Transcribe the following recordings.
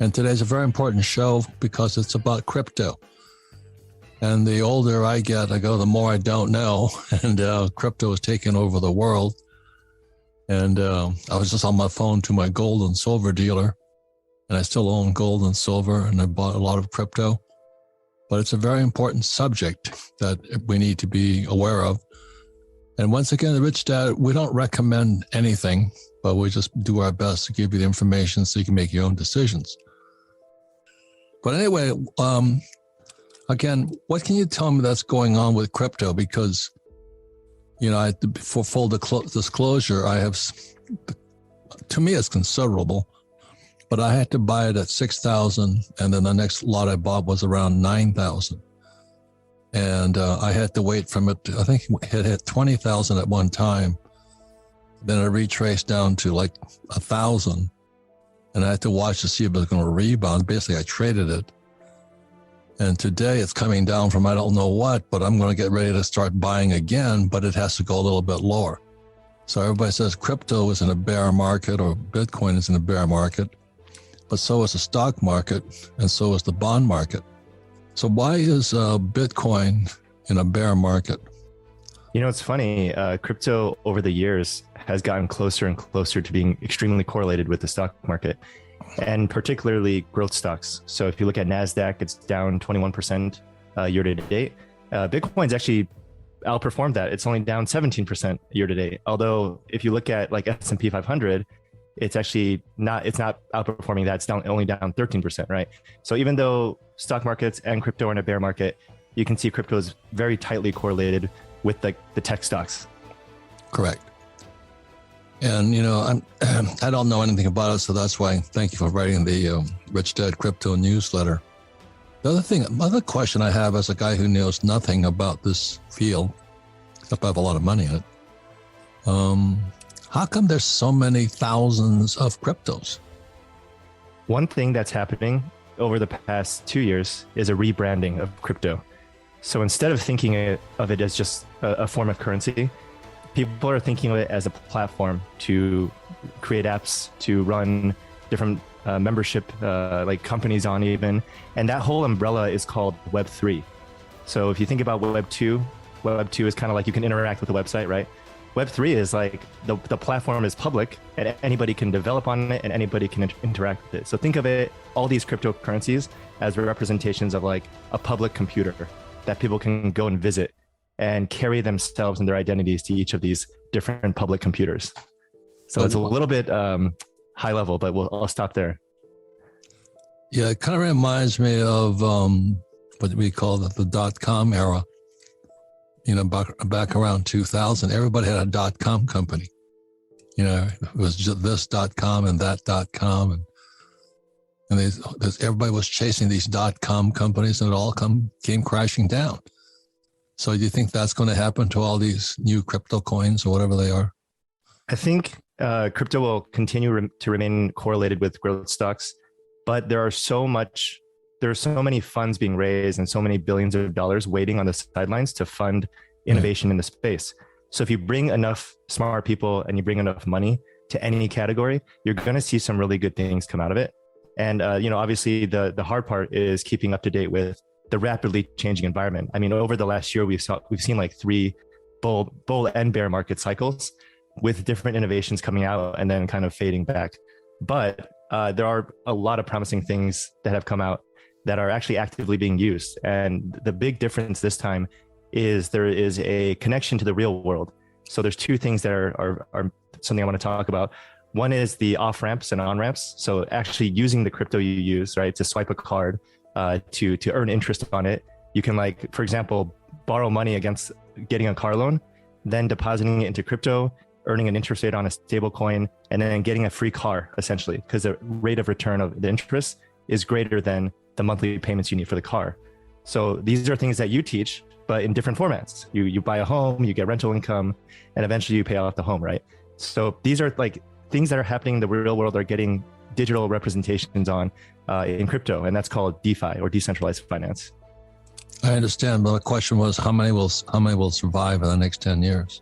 And today's a very important show because it's about crypto. And the older I get, the more I don't know. And crypto is taking over the world. And I was just on my phone to my gold and silver dealer. And I still own gold and silver, and I bought a lot of crypto. But it's a very important subject that we need to be aware of. And once again, the Rich Dad, we don't recommend anything, but we just do our best to give you the information so you can make your own decisions. But anyway, again, what can you tell me that's going on with crypto? Because, for full disclosure, I have, to me, it's considerable, but I had to buy it at 6,000, and then the next lot I bought was around 9,000. And I had to wait from it. I think it hit 20,000 at one time. Then it retraced down to like 1,000. And I had to watch to see if it was going to rebound. Basically, I traded it. And today it's coming down from I don't know what, but I'm going to get ready to start buying again, but it has to go a little bit lower. So everybody says crypto is in a bear market or Bitcoin is in a bear market, but so is the stock market and so is the bond market. So why is Bitcoin in a bear market? It's funny. Crypto over the years has gotten closer and closer to being extremely correlated with the stock market, and particularly growth stocks. So if you look at NASDAQ, it's down 21% year to date. Bitcoin's actually outperformed that. It's only down 17% year to date. Although if you look at like S&P 500, it's not outperforming that. It's only down 13%, right? So even though stock markets and crypto are in a bear market, you can see crypto is very tightly correlated with the tech stocks. Correct. And, I don't know anything about it, so that's why thank you for writing the Rich Dad Crypto newsletter. The other question I have as a guy who knows nothing about this field, except I have a lot of money in it, how come there's so many thousands of cryptos? One thing that's happening over the past 2 years is a rebranding of crypto. So instead of thinking of it as just a form of currency, people are thinking of it as a platform to create apps, to run different membership like companies on even. And that whole umbrella is called Web3. So if you think about Web2 is kind of like you can interact with the website, right? Web3 is like the platform is public and anybody can develop on it and anybody can interact with it. So think of it, all these cryptocurrencies as representations of like a public computer that people can go and visit and carry themselves and their identities to each of these different public computers. So it's a little bit high level, but I'll stop there. Yeah, it kind of reminds me of what we call the dot-com era. Back around 2000, everybody had a .com company. It was just this .com and that .com. And everybody was chasing these .com companies and it all came crashing down. So do you think that's going to happen to all these new crypto coins or whatever they are? I think crypto will continue to remain correlated with growth stocks, but there are so many funds being raised and so many billions of dollars waiting on the sidelines to fund innovation in the space. So if you bring enough smart people and you bring enough money to any category, you're going to see some really good things come out of it. And obviously the hard part is keeping up to date with the rapidly changing environment. I mean, over the last year, we've seen like 3 bull and bear market cycles with different innovations coming out and then kind of fading back. But there are a lot of promising things that have come out that are actually actively being used. And the big difference this time is there is a connection to the real world. So there's 2 things that are something I want to talk about. One is the off ramps and on ramps. So actually using the crypto you use, right, to swipe a card to earn interest on it. You can, like, for example, borrow money against getting a car loan, then depositing it into crypto, earning an interest rate on a stable coin, and then getting a free car, essentially, because the rate of return of the interest is greater than the monthly payments you need for the car. So these are things that you teach, but in different formats. You buy a home, you get rental income, and eventually you pay off the home, right? So these are like things that are happening in the real world are getting digital representations on in crypto, and that's called DeFi, or decentralized finance. I understand, but the question was how many will survive in the next 10 years?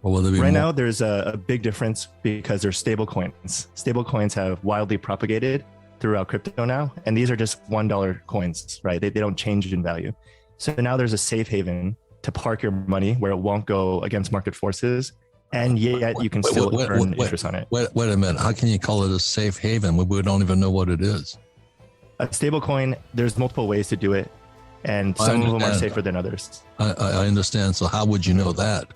Or will there be right more? Now, there's a big difference because there's stable coins. Stable coins have wildly propagated throughout crypto now, and these are just $1 coins, right? They don't change in value. So now there's a safe haven to park your money where it won't go against market forces, and yet you can still earn interest on it. Wait a minute. How can you call it a safe haven? We don't even know what it is. A stable coin, there's multiple ways to do it, and some of them are safer than others. I understand. So how would you know that?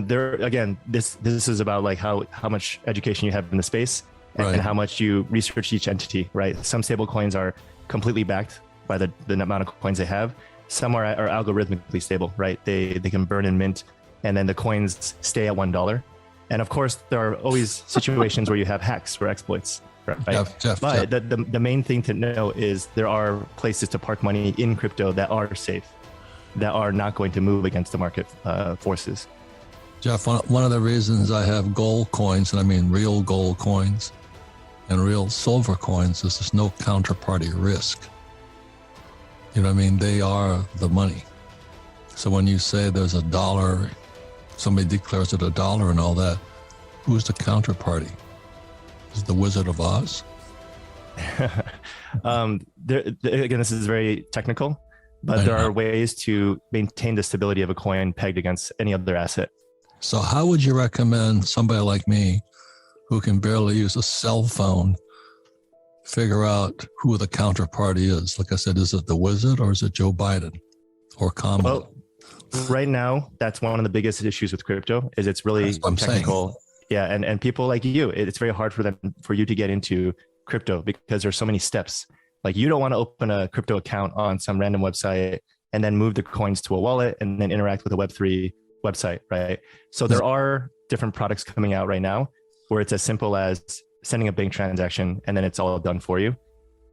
There again, this is about like how much education you have in the space and how much you research each entity, right? Some stable coins are completely backed by the amount of coins they have. Some are algorithmically stable, right? They can burn and mint, and then the coins stay at $1. And of course, there are always situations where you have hacks or exploits, right? Jeff. The main thing to know is there are places to park money in crypto that are safe, that are not going to move against the market forces. Jeff, one of the reasons I have gold coins, and I mean real gold coins and real silver coins, is there's no counterparty risk. You know what I mean? They are the money. So when you say there's a dollar, somebody declares it a dollar and all that, who's the counterparty? Is it the Wizard of Oz? Again, this is very technical, but there are ways to maintain the stability of a coin pegged against any other asset. So how would you recommend somebody like me who can barely use a cell phone figure out who the counterparty is? Like I said, is it the Wizard or is it Joe Biden or Kamala? Well, right now, that's one of the biggest issues with crypto is it's really technical. Yeah, and people like you, it's very hard for you to get into crypto because there's so many steps. Like you don't want to open a crypto account on some random website and then move the coins to a wallet and then interact with a Web3 website, right? So there are different products coming out right now where it's as simple as sending a bank transaction and then it's all done for you.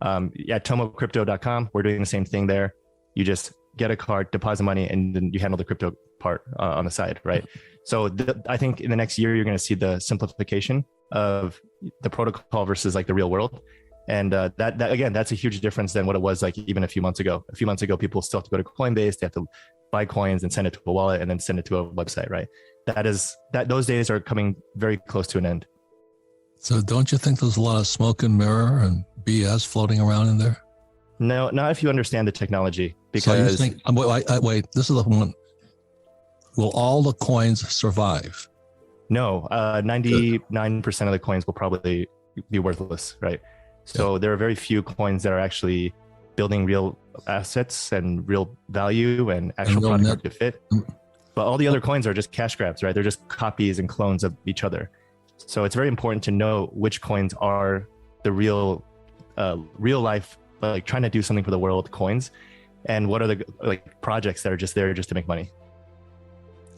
At tomocrypto.com, we're doing the same thing there. You just get a card, deposit money, and then you handle the crypto part on the side, right? So I think in the next year, you're going to see the simplification of the protocol versus like the real world. And that again, that's a huge difference than what it was like even a few months ago. A few months ago, people still have to go to Coinbase, they have to buy coins and send it to a wallet and then send it to a website, right? Those days are coming very close to an end. So don't you think there's a lot of smoke and mirror and BS floating around in there? No, not if you understand the technology. Because so you think, wait, this is the one. Will all the coins survive? No, 99% of the coins will probably be worthless, right? So there are very few coins that are actually building real assets and real value and actual product market fit. But all the other coins are just cash grabs, right? They're just copies and clones of each other. So it's very important to know which coins are the real life, like trying to do something for the world coins, and what are the like projects that are just there just to make money.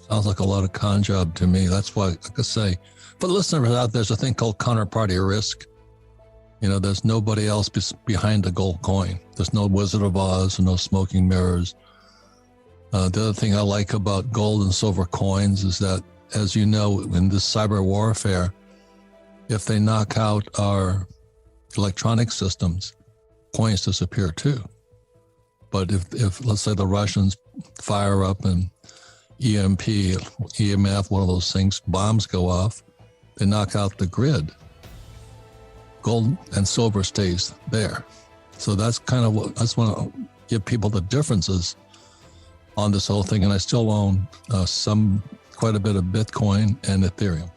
Sounds like a lot of con job to me. That's why, like I say, for the listeners out, there's a thing called counterparty risk. You know, there's nobody else behind the gold coin. There's no Wizard of Oz and no smoking mirrors. The other thing I like about gold and silver coins is that, as you know, in this cyber warfare, if they knock out our electronic systems, coins disappear too. But if let's say the Russians fire up an EMP, EMF, one of those things, bombs go off, they knock out the grid, gold and silver stays there. So that's kind of what I just want to give people the differences on this whole thing. And I still own quite a bit of Bitcoin and Ethereum.